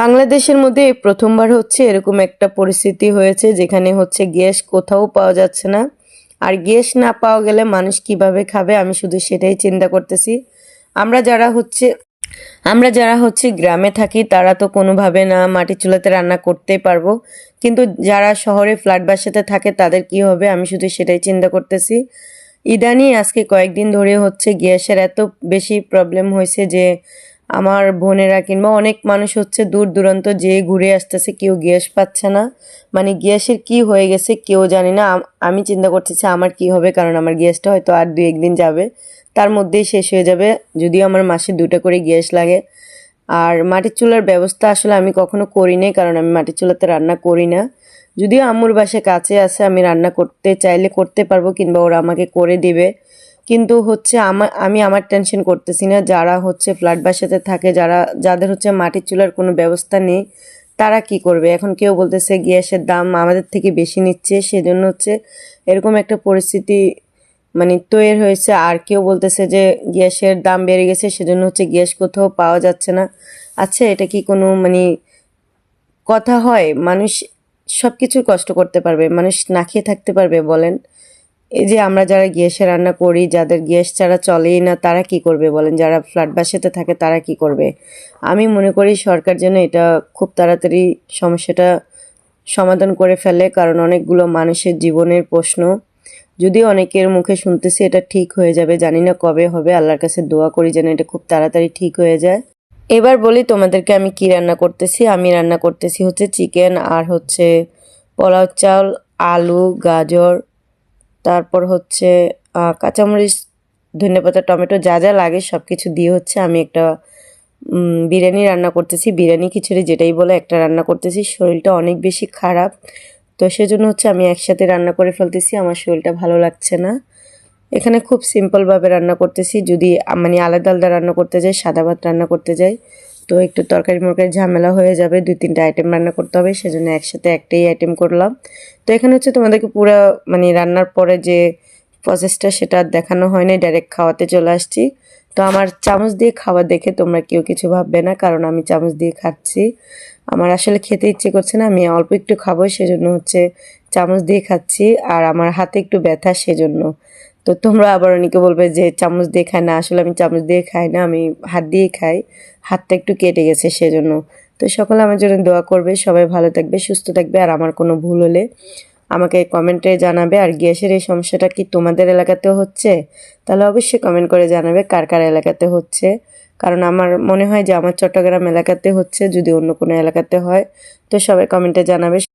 বাংলাদেশের মধ্যে এই প্রথমবার হচ্ছে এরকম একটা পরিস্থিতি হয়েছে যেখানে হচ্ছে গ্যাস কোথাও পাওয়া যাচ্ছে না। আর গ্যাস না পাওয়া গেলে মানুষ কিভাবে খাবে, আমি শুধু সেটাই চিন্তা করতেছি। আমরা যারা হচ্ছে আমরা যারা হচ্ছে গ্রামে থাকি তারা তো কোনোভাবে না মাটির চুলাতে রান্না করতেই পারবো, কিন্তু যারা শহরে ফ্ল্যাট বাসাতে থাকে তাদের কি হবে, আমি শুধু সেটাই চিন্তা করতেছি। ইদানিং আজকে কয়েকদিন ধরে হচ্ছে গ্যাসের এত বেশি প্রবলেম হয়েছে যে আমার বোনেরা কিংবা অনেক মানুষ হচ্ছে দূর দূরান্ত যেয়ে ঘুরে আসতেছে, কেউ গ্যাস পাচ্ছে না। মানে গ্যাসের কি হয়ে গেছে কেউ জানি না। আমি চিন্তা করতেছি আমার কি হবে, কারণ আমার গ্যাসটা হয়তো আর 2-1 দিন যাবে, তার মধ্যেই শেষ হয়ে যাবে, যদিও আমার মাসে 2টা করে গ্যাস লাগে। আর মাটির চুলার ব্যবস্থা আসলে আমি কখনো করি নাই, কারণ আমি মাটির চুলাতে রান্না করি না। যদিও আম্মুর বাসা কাছে আছে, আমি রান্না করতে চাইলে করতে পারবো কিংবা ওরা আমাকে করে দিবে, কিন্তু হচ্ছে আমি আমার টেনশন করতেছি না। যারা হচ্ছে ফ্ল্যাট বাসাতে থাকে, যাদের হচ্ছে মাটির চুলার কোনো ব্যবস্থা নেই, তারা কি করবে? এখন কেউ বলতেছে গ্যাসের দাম আমাদের থেকে বেশি নিচ্ছে, সেজন্য হচ্ছে এরকম একটা পরিস্থিতি মানে তৈরি হয়েছে। আর কেউ বলতেছে যে গ্যাসের দাম বেড়ে গেছে, সেজন্য হচ্ছে গ্যাস কোথাও পাওয়া যাচ্ছে না। আচ্ছা, এটা কি কোনো মানে কথা হয়? মানুষ সব কিছুর কষ্ট করতে পারবে, মানুষ না খেয়ে থাকতে পারবে বলেন? এই যে আমরা যারা গ্যাসে রান্না করি, যাদের গ্যাস ছাড়া চলেই না, তারা কি করবে বলেন? যারা ফ্ল্যাট বাসাতে থাকে তারা কি করবে? আমি মনে করি সরকার যেন এটা খুব তাড়াতাড়ি সমস্যাটা সমাধান করে ফেলে, কারণ অনেকগুলো মানুষের জীবনের প্রশ্ন। যদিও অনেকের মুখে শুনতেছি এটা ঠিক হয়ে যাবে, জানি না কবে হবে। আল্লাহর কাছে দোয়া করি যেন এটা খুব তাড়াতাড়ি ঠিক হয়ে যায়। এবার বলি তোমাদেরকে আমি কি রান্না করতেছি। আমি রান্না করতেছি হচ্ছে চিকেন, আর হচ্ছে পোলাও চাল, আলু, গাজর, তারপর হচ্ছে কাঁচামরিচ, ধনেপাতা, টমেটো, যা যা লাগে সব কিছু দিয়ে হচ্ছে আমি একটা বিরিয়ানি রান্না করতেছি। বিরিয়ানি খিচুড়ি যেটাই বলে একটা রান্না করতেছি। শরীরটা অনেক বেশি খারাপ, তো সেজন্য হচ্ছে আমি একসাথে রান্না করে ফেলতেছি, আমার শরীরটা ভালো লাগছে না। এখানে খুব সিম্পলভাবে রান্না করতেছি। যদি মানে আলাদা আলাদা রান্না করতে যাই, সাদা ভাত রান্না করতে যাই, তো একটু তরকারি মরকারি ঝামেলা হয়ে যাবে, 2-3টা আইটেম রান্না করতে হবে, সেজন্য একসাথে একটাই আইটেম করলাম। তো এখানে হচ্ছে তোমাদেরকে পুরো মানে রান্নার পরে যে প্রসেসটা সেটা দেখানো হয় না, ডাইরেক্ট খাওয়াতে চলে আসছি। তো আমার চামচ দিয়ে খাওয়া দেখে তোমরা কেউ কিছু ভাববে না, কারণ আমি চামচ দিয়ে খাচ্ছি। আমার আসলে খেতে ইচ্ছে করছে না, আমি অল্প একটু খাবো, সেজন্য হচ্ছে চামচ দিয়ে খাচ্ছি। আর আমার হাতে একটু ব্যথা, সেজন্য। তো তোমরা আবার অনেকে বলবে যে চামচ দিয়ে খায় না, আসলে আমি চামচ দিয়ে খাই না, আমি হাত দিয়ে খাই, হাতটা একটু কেটে গেছে সেজন্য। তো সকলে আমার জন্য দোয়া করবে, সবাই ভালো থাকবে, সুস্থ থাকবে। আর আমার কোনো ভুল হলে আমাকে কমেন্টে জানাবে। আর গ্যাসের এই সমস্যাটা কি তোমাদের এলাকাতেও হচ্ছে? তাহলে অবশ্যই কমেন্ট করে জানাবে কার কার এলাকাতে হচ্ছে, কারণ আমার মনে হয় যে আমার চট্টগ্রাম এলাকাতে হচ্ছে। যদি অন্য কোনো এলাকাতে হয় তো সবাই কমেন্টে জানাবে।